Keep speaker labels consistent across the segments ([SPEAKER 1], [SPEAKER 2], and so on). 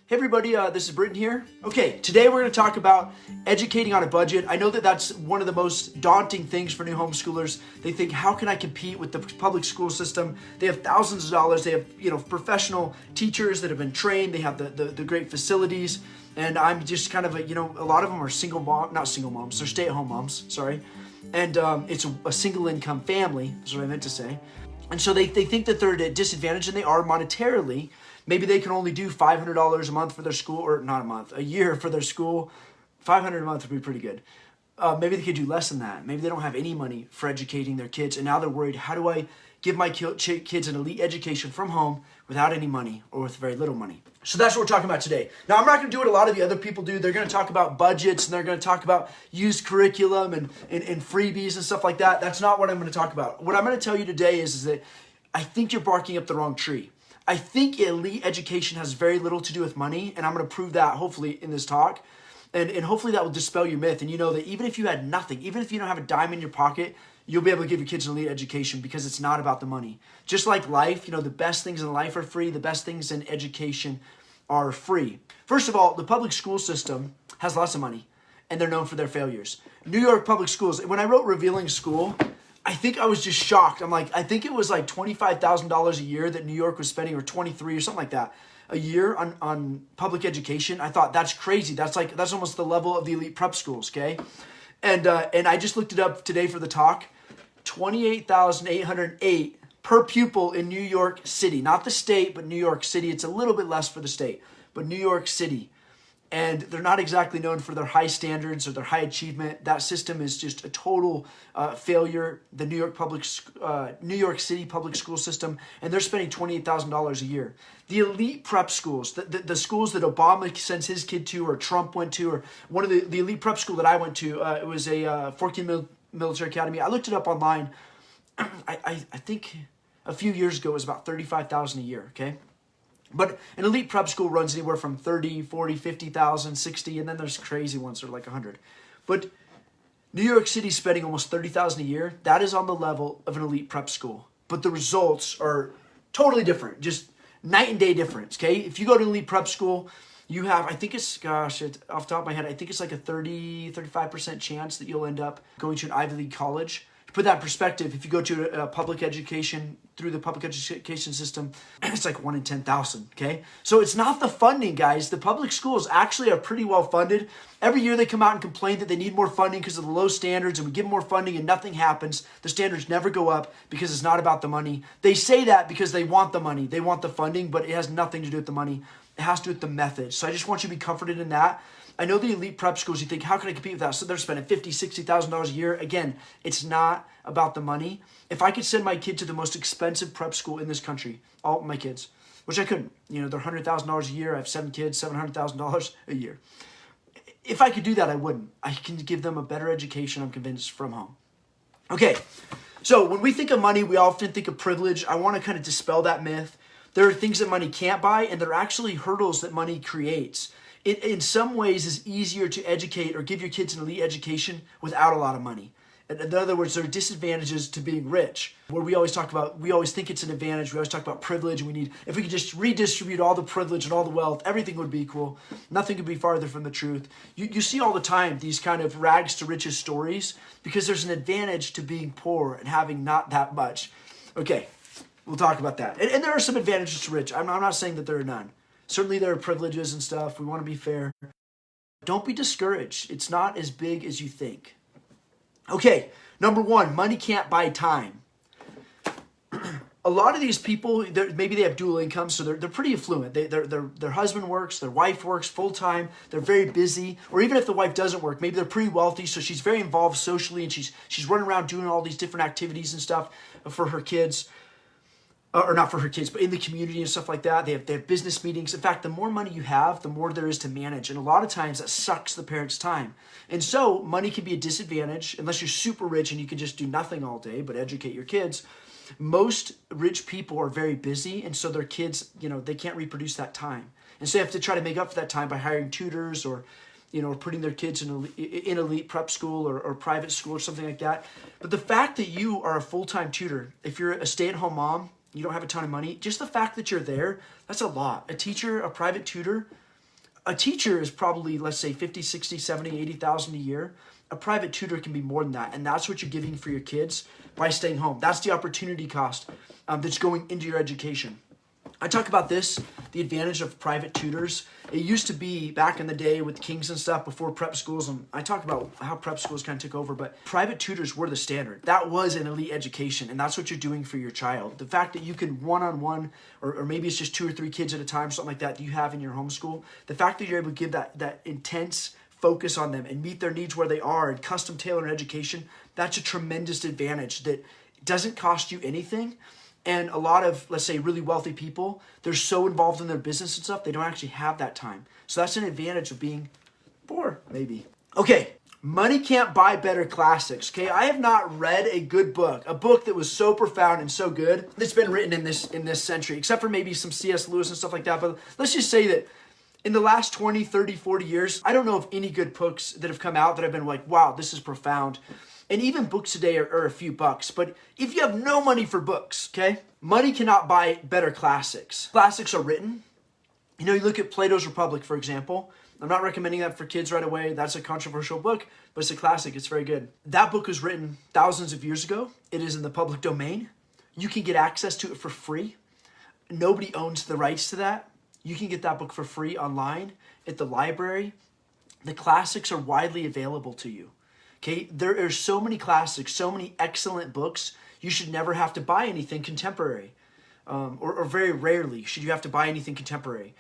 [SPEAKER 1] Hey everybody, this is Britton here. Okay, today we're going to talk about educating on a budget. I know that that's one of the most daunting things for new homeschoolers. They think, how can I compete with the public school system? They have thousands of dollars. They have, professional teachers that have been trained. They have the great facilities. And I'm just kind of a lot of them are not single moms, they're stay-at-home moms, sorry. And it's a single income family, is what I meant to say. And so they think that they're at a disadvantage, and they are monetarily. Maybe they can only do $500 a month for their school, or not a month, a year for their school. $500 a month would be pretty good. Maybe they could do less than that. Maybe they don't have any money for educating their kids, and now they're worried, how do I give my kids an elite education from home without any money or with very little money? So that's what we're talking about today. Now, I'm not going to do what a lot of the other people do. They're going to talk about budgets, and they're going to talk about used curriculum and freebies and stuff like that. That's not what I'm going to talk about. What I'm going to tell you today is that I think you're barking up the wrong tree. I think elite education has very little to do with money, and I'm going to prove that hopefully in this talk. And hopefully that will dispel your myth, and you know that even if you had nothing, even if you don't have a dime in your pocket, you'll be able to give your kids an elite education because it's not about the money. Just like life, the best things in life are free, the best things in education are free. First of all, the public school system has lots of money, and they're known for their failures. New York public schools, when I wrote Revealing School, I think I was just shocked. I think it was like $25,000 a year that New York was spending, or 23 or something like that, a year on public education. I thought, that's crazy. That's almost the level of the elite prep schools, okay? And I just looked it up today for the talk. $28,808 per pupil in New York City. Not the state, but New York City. It's a little bit less for the state, but New York City. And they're not exactly known for their high standards or their high achievement. That system is just a total failure. The New York City public school system, and they're spending $28,000 a year. The elite prep schools, the schools that Obama sends his kid to, or Trump went to, or one of the elite prep school that I went to, it was a Fort King Military Academy. I looked it up online. I think a few years ago it was about $35,000 a year. Okay. But an elite prep school runs anywhere from 30, 40, 50,000, 60, and then there's crazy ones that are like 100. But New York City spending almost $30,000 a year. That is on the level of an elite prep school. But the results are totally different, just night and day difference, okay? If you go to an elite prep school, you have, I think it's, off the top of my head, I think it's like a 35% chance that you'll end up going to an Ivy League college. To put that in perspective, if you go to a public education, through the public education system, it's like 1 in 10,000, okay? So it's not the funding, guys. The public schools actually are pretty well funded. Every year they come out and complain that they need more funding because of the low standards, and we give them more funding and nothing happens. The standards never go up because it's not about the money. They say that because they want the money. They want the funding, but it has nothing to do with the money. It has to do with the method. So I just want you to be comforted in that. I know the elite prep schools, you think, how can I compete with that? So they're spending $50,000, $60,000 a year. Again, it's not about the money. If I could send my kid to the most expensive prep school in this country, all my kids, which I couldn't, they're $100,000 a year. I have 7 kids, $700,000 a year. If I could do that, I wouldn't. I can give them a better education, I'm convinced, from home. Okay, so when we think of money, we often think of privilege. I want to kind of dispel that myth. There are things that money can't buy, and there are actually hurdles that money creates. It, in some ways, is easier to educate or give your kids an elite education without a lot of money. In other words, there are disadvantages to being rich, where we always think it's an advantage. We always talk about privilege. If we could just redistribute all the privilege and all the wealth, everything would be equal. Nothing could be farther from the truth. You see all the time these kind of rags to riches stories because there's an advantage to being poor and having not that much. Okay, we'll talk about that. And there are some advantages to rich. I'm not saying that there are none. Certainly there are privileges and stuff. We want to be fair. Don't be discouraged. It's not as big as you think. Okay, number one, money can't buy time. A lot of these people, maybe they have dual income, so they're pretty affluent. Their husband works, their wife works full-time, they're very busy. Or even if the wife doesn't work, maybe they're pretty wealthy, so she's very involved socially, and she's running around doing all these different activities and stuff for her kids. Or not for her kids, but in the community and stuff like that. They have business meetings. In fact, the more money you have, the more there is to manage. And a lot of times that sucks the parents' time. And so money can be a disadvantage unless you're super rich and you can just do nothing all day but educate your kids. Most rich people are very busy, and so their kids, they can't reproduce that time. And so they have to try to make up for that time by hiring tutors or putting their kids in elite prep school or private school or something like that. But the fact that you are a full-time tutor, if you're a stay-at-home mom, you don't have a ton of money, just the fact that you're there, that's a lot. A teacher, a private tutor, A teacher is probably, let's say 50, 60, 70, 80,000 a year. A private tutor can be more than that. And that's what you're giving for your kids by staying home. That's the opportunity cost that's going into your education. I talk about this, the advantage of private tutors. It used to be back in the day with Kings and stuff before prep schools, and I talk about how prep schools kind of took over, but private tutors were the standard. That was an elite education, and that's what you're doing for your child. The fact that you can one-on-one, or maybe it's just 2 or 3 kids at a time, something like that you have in your homeschool, the fact that you're able to give that intense focus on them and meet their needs where they are and custom tailor education, that's a tremendous advantage that doesn't cost you anything. And a lot of, let's say, really wealthy people, they're so involved in their business and stuff, they don't actually have that time. So that's an advantage of being poor, maybe. Okay, money can't buy better classics. Okay, I have not read a good book, a book that was so profound and so good that's been written in this century, except for maybe some C.S. Lewis and stuff like that. But let's just say that in the last 20, 30, 40 years, I don't know of any good books that have come out that have been like, wow, this is profound. And even books today are a few bucks. But if you have no money for books, okay, money cannot buy better classics. Classics are written. You look at Plato's Republic, for example. I'm not recommending that for kids right away. That's a controversial book, but it's a classic. It's very good. That book was written thousands of years ago. It is in the public domain. You can get access to it for free. Nobody owns the rights to that. You can get that book for free online at the library. The classics are widely available to you. Okay, there are so many classics, so many excellent books. You should never have to buy anything contemporary, or very rarely should you have to buy anything contemporary.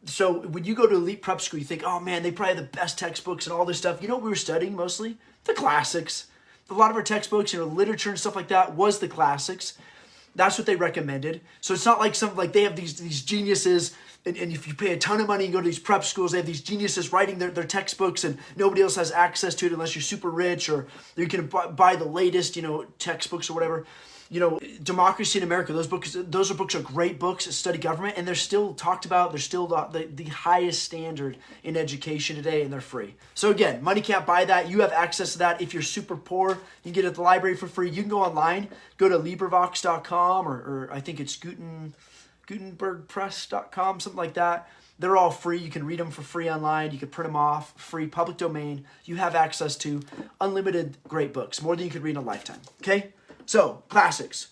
[SPEAKER 1] So when you go to elite prep school, you think, oh man, they probably have the best textbooks and all this stuff. You know what we were studying mostly? The classics. A lot of our textbooks, literature and stuff like that was the classics. That's what they recommended. So it's not like they have these geniuses, and if you pay a ton of money and go to these prep schools, they have these geniuses writing their textbooks, and nobody else has access to it unless you're super rich, or you can buy the latest, textbooks or whatever. Democracy in America, those books are great books that study government, and they're still talked about. They're still the highest standard in education today, and they're free. So again, money can't buy that. You have access to that. If you're super poor, you can get it at the library for free. You can go online, go to LibriVox.com, or I think it's Gutenbergpress.com, something like that. They're all free. You can read them for free online. You can print them off, free, public domain. You have access to unlimited great books, more than you could read in a lifetime. Okay? So, classics.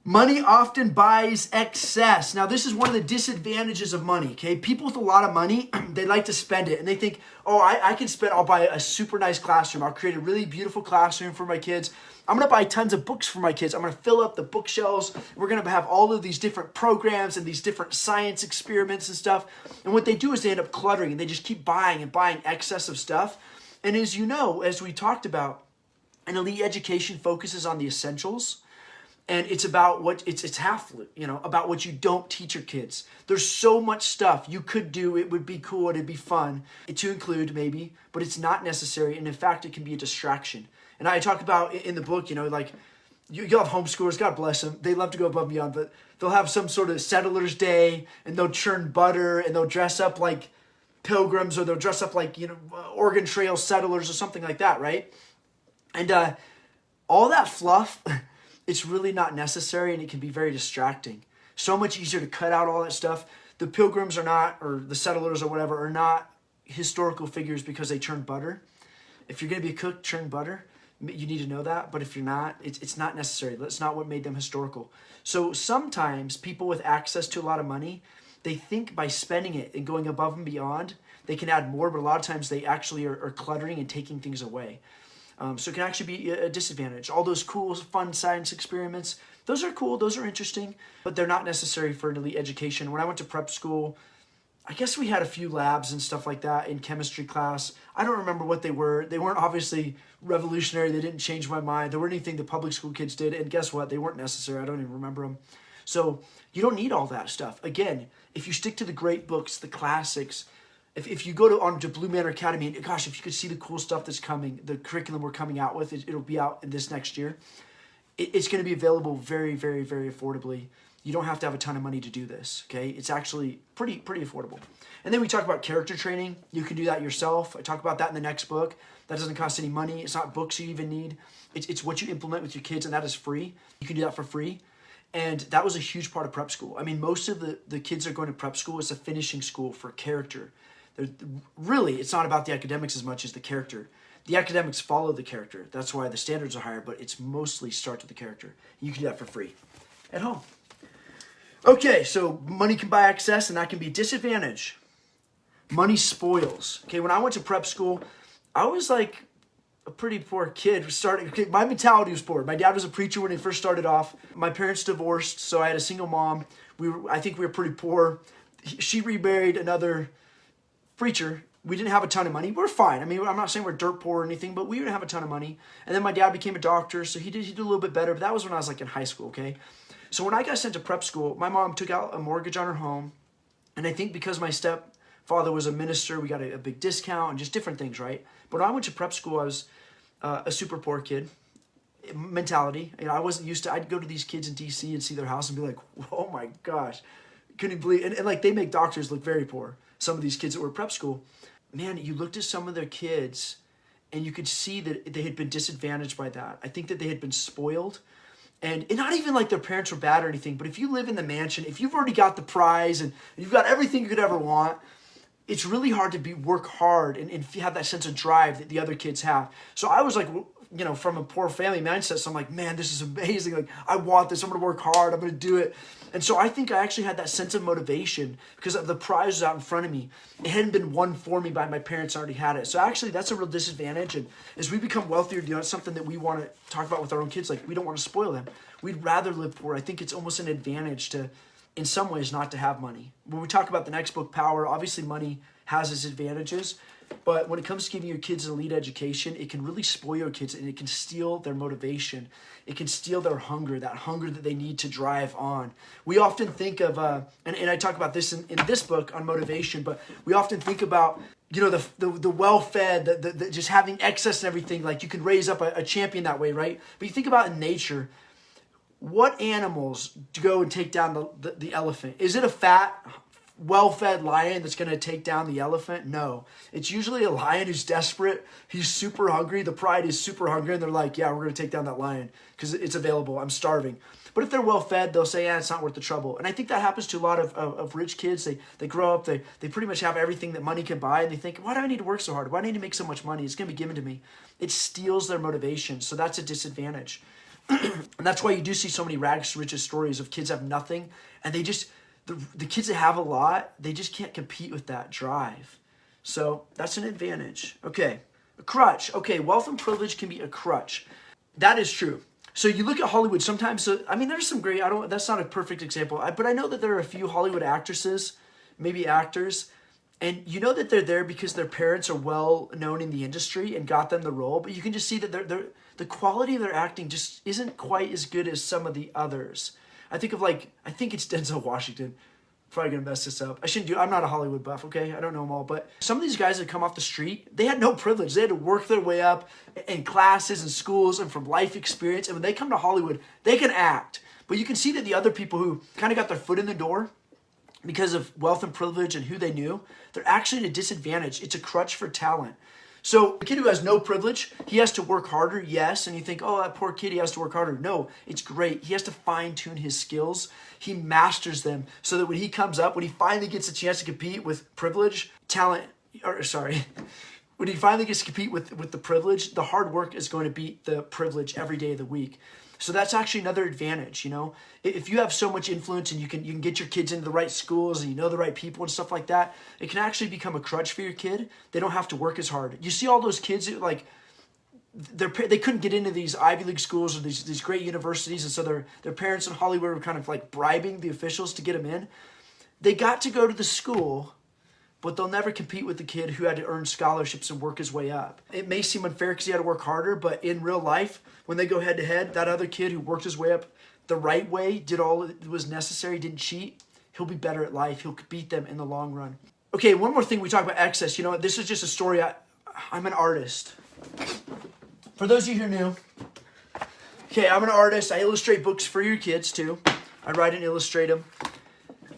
[SPEAKER 1] Money often buys excess. Now, this is one of the disadvantages of money, okay? People with a lot of money, they like to spend it, and they think, oh, I'll buy a super nice classroom. I'll create a really beautiful classroom for my kids. I'm going to buy tons of books for my kids. I'm going to fill up the bookshelves. We're going to have all of these different programs and these different science experiments and stuff. And what they do is they end up cluttering, and they just keep buying and buying excess of stuff. And as you know, as we talked about, an elite education focuses on the essentials, and it's about it's half, about what you don't teach your kids. There's so much stuff you could do. It would be cool. It'd be fun to include maybe, but it's not necessary. And in fact, it can be a distraction. And I talk about in the book, you'll have homeschoolers, God bless them. They love to go above and beyond, but they'll have some sort of settlers day, and they'll churn butter, and they'll dress up like pilgrims, or they'll dress up like, Oregon Trail settlers or something like that, right? And all that fluff, it's really not necessary, and it can be very distracting. So much easier to cut out all that stuff. The pilgrims are not, or the settlers or whatever, are not historical figures because they churn butter. If you're going to be a cook, churn butter. You need to know that. But if you're not, it's not necessary. That's not what made them historical. So sometimes people with access to a lot of money, they think by spending it and going above and beyond, they can add more, but a lot of times they actually are cluttering and taking things away. So it can actually be a disadvantage. All those cool, fun science experiments, those are cool, those are interesting, but they're not necessary for an elite education. When I went to prep school, I guess we had a few labs and stuff like that in chemistry class. I don't remember what they were. They weren't obviously revolutionary. They didn't change my mind. There weren't anything the public school kids did, and guess what? They weren't necessary. I don't even remember them. So you don't need all that stuff. Again, if you stick to the great books, the classics, if you go on to Blue Manor Academy, and gosh, if you could see the cool stuff that's coming, the curriculum we're coming out with, it'll be out this next year. It's going to be available very, very, very affordably. You don't have to have a ton of money to do this, okay? It's actually pretty affordable. And then we talk about character training. You can do that yourself. I talk about that in the next book. That doesn't cost any money. It's not books you even need. It's what you implement with your kids, and that is free. You can do that for free. And that was a huge part of prep school. I mean, most of the kids that are going to prep school is a finishing school for character. Really, it's not about the academics as much as the character. The academics follow the character. That's why the standards are higher, but it's mostly starts with the character. You can do that for free at home. Okay, so money can buy access, and that can be a disadvantage. Money spoils. Okay, when I went to prep school, I was like a pretty poor kid. My mentality was poor. My dad was a preacher when he first started off. My parents divorced, so I had a single mom. I think we were pretty poor. She remarried another preacher. We didn't have a ton of money. We're fine. I mean, I'm not saying we're dirt poor or anything, but we didn't have a ton of money. And then my dad became a doctor, so he did a little bit better. But that was when I was like in high school, okay? So when I got sent to prep school, my mom took out a mortgage on her home. And I think because my stepfather was a minister, we got a big discount and just different things, right? But when I went to prep school, I was a super poor kid mentality. You know, I wasn't used to, I'd go to these kids in DC and see their house and be like, oh my gosh, couldn't believe, and like they make doctors look very poor. Some of these kids that were prep school, man, you looked at some of their kids and you could see that they had been disadvantaged by that. I think that they had been spoiled. And not even like their parents were bad or anything, but if you live in the mansion, if you've already got the prize and you've got everything you could ever want, it's really hard to work hard and have that sense of drive that the other kids have. So I was like, you know, from a poor family mindset, so I'm like, man, this is amazing. Like, I want this. I'm going to work hard. I'm going to do it. And so I think I actually had that sense of motivation because of the prize was out in front of me. It hadn't been won for me by my parents. I already had it. So actually, that's a real disadvantage. And as we become wealthier, you know, it's something that we want to talk about with our own kids. Like, we don't want to spoil them. We'd rather live poor. I think it's almost an advantage to, in some ways, not to have money. When we talk about the next book, Power, obviously money has its advantages. But when it comes to giving your kids an elite education, it can really spoil your kids and it can steal their motivation. It can steal their hunger, that hunger that they need to drive on. We often think of, and I talk about this in this book on motivation, but we often think about, you know, the well-fed, the just having excess and everything. Like you can raise up a champion that way, right? But you think about in nature, what animals go and take down the elephant? Is it a fat, well-fed lion that's going to take down the elephant? No. It's usually a lion who's desperate. He's super hungry. The pride is super hungry. And they're like, yeah, we're going to take down that lion because it's available. I'm starving. But if they're well-fed, they'll say, yeah, it's not worth the trouble. And I think that happens to a lot of rich kids. They grow up, they pretty much have everything that money can buy. And they think, why do I need to work so hard? Why do I need to make so much money? It's going to be given to me. It steals their motivation. So that's a disadvantage. And that's why you do see so many rags to riches stories of kids have nothing. And they just... The kids that have a lot, they just can't compete with that drive. So that's an advantage. Okay, a crutch. Okay, wealth and privilege can be a crutch. That is true. So you look at Hollywood sometimes, I mean, there's some great, that's not a perfect example, but I know that there are a few Hollywood actresses, maybe actors, and you know that they're there because their parents are well known in the industry and got them the role, but you can just see that the quality of their acting just isn't quite as good as some of the others. I think it's Denzel Washington. Probably gonna mess this up. I'm not a Hollywood buff, okay? I don't know them all, but some of these guys that come off the street, they had no privilege. They had to work their way up in classes and schools and from life experience. And when they come to Hollywood, they can act. But you can see that the other people who kind of got their foot in the door because of wealth and privilege and who they knew, they're actually at a disadvantage. It's a crutch for talent. So the kid who has no privilege, he has to work harder, yes. And you think, oh, that poor kid, he has to work harder. No, it's great. He has to fine-tune his skills. He masters them so that when he comes up, when he finally gets a chance to compete with privilege, when he finally gets to compete with the privilege, the hard work is going to beat the privilege every day of the week. So that's actually another advantage, you know. If you have so much influence and you can get your kids into the right schools and you know the right people and stuff like that, it can actually become a crutch for your kid. They don't have to work as hard. You see all those kids that, like, they couldn't get into these Ivy League schools or these great universities, and so their parents in Hollywood were kind of like bribing the officials to get them in. They got to go to the school, but they'll never compete with the kid who had to earn scholarships and work his way up. It may seem unfair because he had to work harder, but in real life, when they go head to head, that other kid who worked his way up the right way, did all that was necessary, didn't cheat, he'll be better at life. He'll beat them in the long run. Okay, one more thing. We talk about excess. You know, this is just a story. I'm an artist. For those of you who are new, okay, I'm an artist. I illustrate books for your kids too. I write and illustrate them.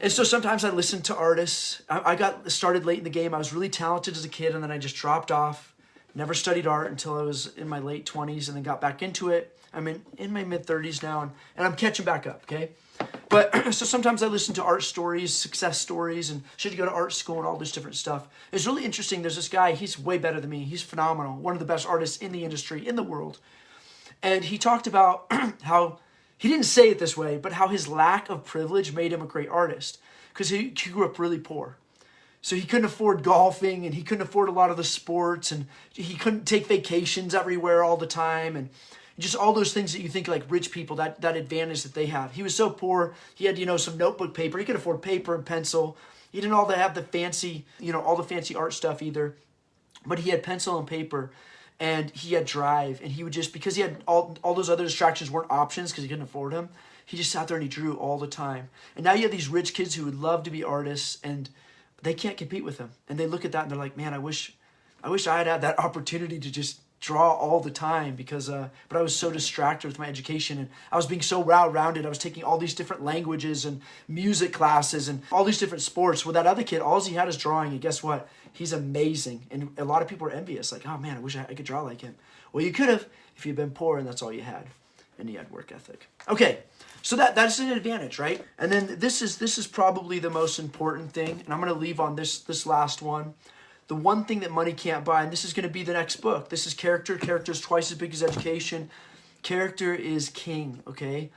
[SPEAKER 1] And so sometimes I listen to artists. I got started late in the game. I was really talented as a kid, and then I just dropped off. Never studied art until I was in my late 20s, and then got back into it. I'm in my mid-30s now, and I'm catching back up, okay? But But so sometimes I listen to art stories, success stories, and should you go to art school and all this different stuff. It's really interesting. There's this guy, he's way better than me. He's phenomenal. One of the best artists in the industry, in the world. And he talked about how, he didn't say it this way, but how his lack of privilege made him a great artist. Because he grew up really poor. So he couldn't afford golfing, and he couldn't afford a lot of the sports, and he couldn't take vacations everywhere all the time, and just all those things that you think like rich people, that advantage that they have. He was so poor, he had, some notebook paper. He could afford paper and pencil. He didn't all have the fancy, all the fancy art stuff either. But he had pencil and paper, and he had drive, and he would just, because he had all those other distractions weren't options because he couldn't afford them, he just sat there and he drew all the time. And now you have these rich kids who would love to be artists, and they can't compete with him. And they look at that and they're like, man, I wish I had that opportunity to just draw all the time because, but I was so distracted with my education, and I was being so well-rounded. I was taking all these different languages and music classes and all these different sports. Well, that other kid, all he had is drawing, and guess what? He's amazing. And a lot of people are envious, like, oh man, I wish I could draw like him. Well, you could have if you'd been poor and that's all you had, and you had work ethic. Okay. So that's an advantage, right? And then this is probably the most important thing, and I'm going to leave on this last one. The one thing that money can't buy, and this is going to be the next book. This is character. Character is twice as big as education. Character is king, okay?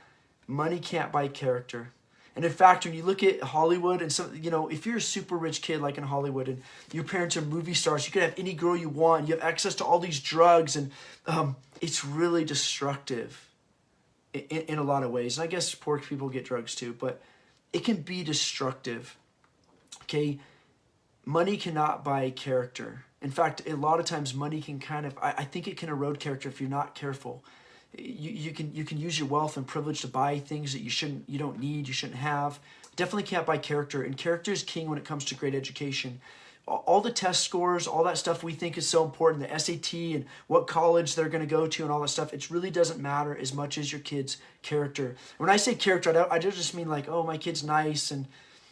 [SPEAKER 1] Money can't buy character. And in fact, when you look at Hollywood and some, if you're a super rich kid like in Hollywood and your parents are movie stars, you could have any girl you want. You have access to all these drugs, and it's really destructive. In a lot of ways. And I guess poor people get drugs too, but it can be destructive. Okay? Money cannot buy character. In fact, a lot of times money can I think it can erode character if you're not careful. You can use your wealth and privilege to buy things that you don't need, you shouldn't have. Definitely can't buy character, and character is king when it comes to great education. All the test scores, all that stuff we think is so important, the SAT and what college they're going to go to and all that stuff, it really doesn't matter as much as your kid's character. When I say character, I don't just mean like, oh, my kid's nice and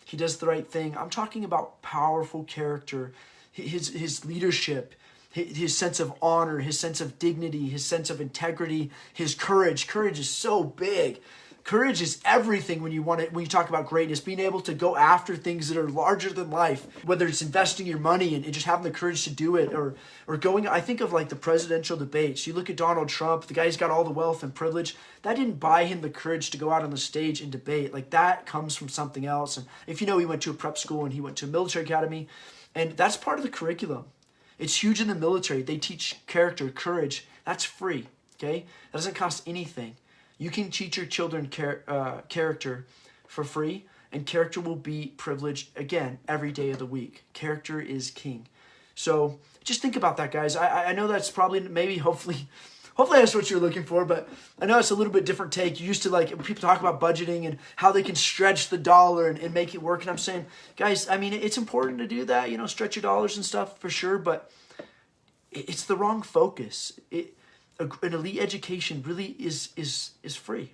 [SPEAKER 1] he does the right thing. I'm talking about powerful character, his leadership, his sense of honor, his sense of dignity, his sense of integrity, his courage. Courage is so big. Courage is everything when you talk about greatness, being able to go after things that are larger than life, whether it's investing your money and just having the courage to do it, or going, I think of like the presidential debates. You look at Donald Trump, the guy's got all the wealth and privilege. That didn't buy him the courage to go out on the stage and debate. Like that comes from something else. And if he went to a prep school and he went to a military academy, and that's part of the curriculum. It's huge in the military. They teach character, courage. That's free, okay? That doesn't cost anything. You can teach your children character for free, and character will be privileged, again, every day of the week. Character is king. So just think about that, guys. I know that's probably, maybe, hopefully that's what you're looking for, but I know it's a little bit different take. You used to, like, people talk about budgeting and how they can stretch the dollar and make it work, and I'm saying, guys, I mean, it's important to do that, stretch your dollars and stuff for sure, but it's the wrong focus. An elite education really is free.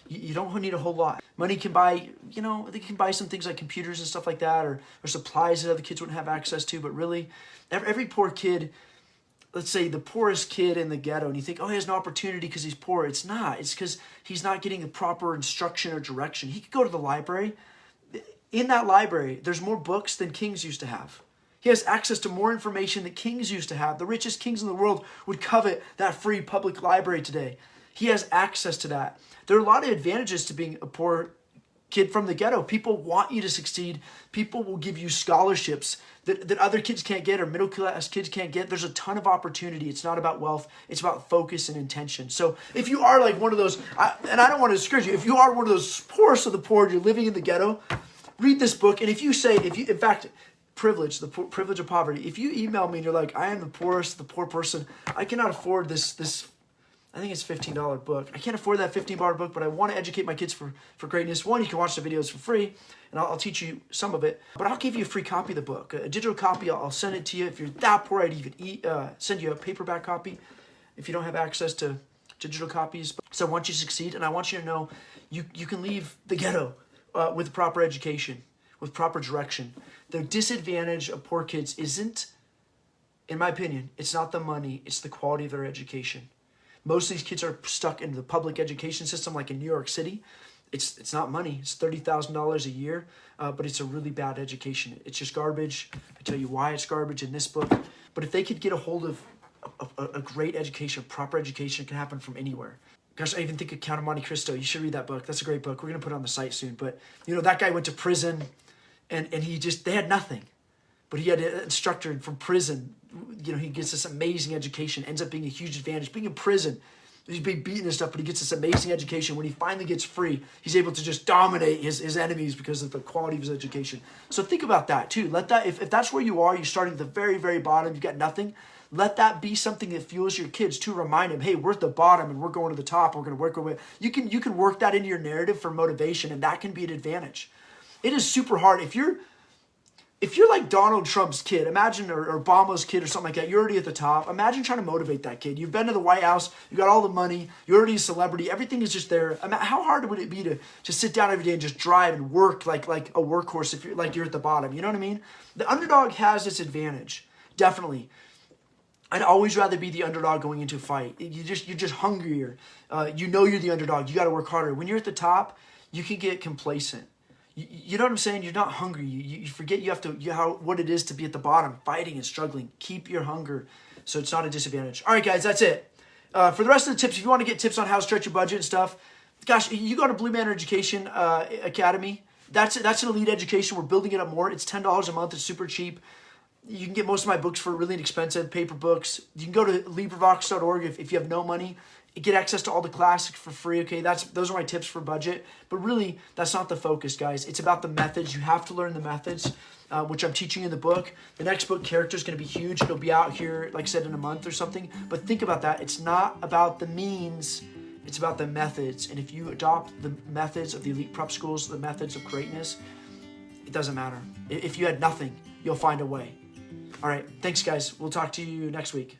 [SPEAKER 1] You don't need a whole lot. Money can buy, they can buy some things like computers and stuff like that, or supplies that other kids wouldn't have access to. But really, every poor kid, let's say the poorest kid in the ghetto, and you think, oh, he has no opportunity because he's poor. It's not. It's because he's not getting the proper instruction or direction. He could go to the library. In that library, there's more books than kings used to have. He has access to more information that kings used to have. The richest kings in the world would covet that free public library today. He has access to that. There are a lot of advantages to being a poor kid from the ghetto. People want you to succeed. People will give you scholarships that other kids can't get, or middle class kids can't get. There's a ton of opportunity. It's not about wealth. It's about focus and intention. So if you are like one of those, and I don't want to discourage you, if you are one of those poorest of the poor, you're living in the ghetto, read this book. And in fact, privilege, the privilege of poverty. If you email me and you're like, I am the poorest, the poor person, I cannot afford this I think it's $15 book. I can't afford that $15 book, but I want to educate my kids for greatness. One, you can watch the videos for free, and I'll teach you some of it. But I'll give you a free copy of the book. A digital copy, I'll send it to you. If you're that poor, I'd even send you a paperback copy if you don't have access to digital copies. So I want you to succeed, and I want you to know you can leave the ghetto with proper education, with proper direction. The disadvantage of poor kids isn't, in my opinion, it's not the money, it's the quality of their education. Most of these kids are stuck in the public education system, like in New York City. It's not money. It's $30,000 a year, but it's a really bad education. It's just garbage. I tell you why it's garbage in this book. But if they could get a hold of a great education, proper education, it can happen from anywhere. Gosh, I even think of Count of Monte Cristo. You should read that book. That's a great book. We're going to put it on the site soon. But, that guy went to prison, and they had nothing. But he had an instructor from prison. He gets this amazing education, ends up being a huge advantage. Being in prison, he's being beaten and stuff, but he gets this amazing education. When he finally gets free, he's able to just dominate his enemies because of the quality of his education. So think about that too. Let that, if that's where you are, you're starting at the very, very bottom, you've got nothing, let that be something that fuels your kids to remind them, hey, we're at the bottom and we're going to the top. We're going to work our way. You can work that into your narrative for motivation, and that can be an advantage. It is super hard. If you're like Donald Trump's kid, imagine, or Obama's kid or something like that, you're already at the top. Imagine trying to motivate that kid. You've been to the White House, you got all the money, you're already a celebrity, everything is just there. How hard would it be to just sit down every day and just drive and work like a workhorse if you're at the bottom? You know what I mean? The underdog has its advantage, definitely. I'd always rather be the underdog going into a fight. You're just hungrier. You're the underdog. You got to work harder. When you're at the top, you can get complacent. You know what I'm saying? You're not hungry. You forget what it is to be at the bottom, fighting and struggling. Keep your hunger so it's not a disadvantage. All right, guys, that's it. For the rest of the tips, if you want to get tips on how to stretch your budget and stuff, gosh, you go to Blue Manor Education Academy. That's an elite education. We're building it up more. It's $10 a month. It's super cheap. You can get most of my books for really inexpensive, paper books. You can go to LibriVox.org if you have no money. Get access to all the classics for free, okay? Those are my tips for budget. But really, that's not the focus, guys. It's about the methods. You have to learn the methods, which I'm teaching in the book. The next book, Character, is going to be huge. It'll be out here, like I said, in a month or something. But think about that. It's not about the means. It's about the methods. And if you adopt the methods of the elite prep schools, the methods of greatness, it doesn't matter. If you had nothing, you'll find a way. All right. Thanks, guys. We'll talk to you next week.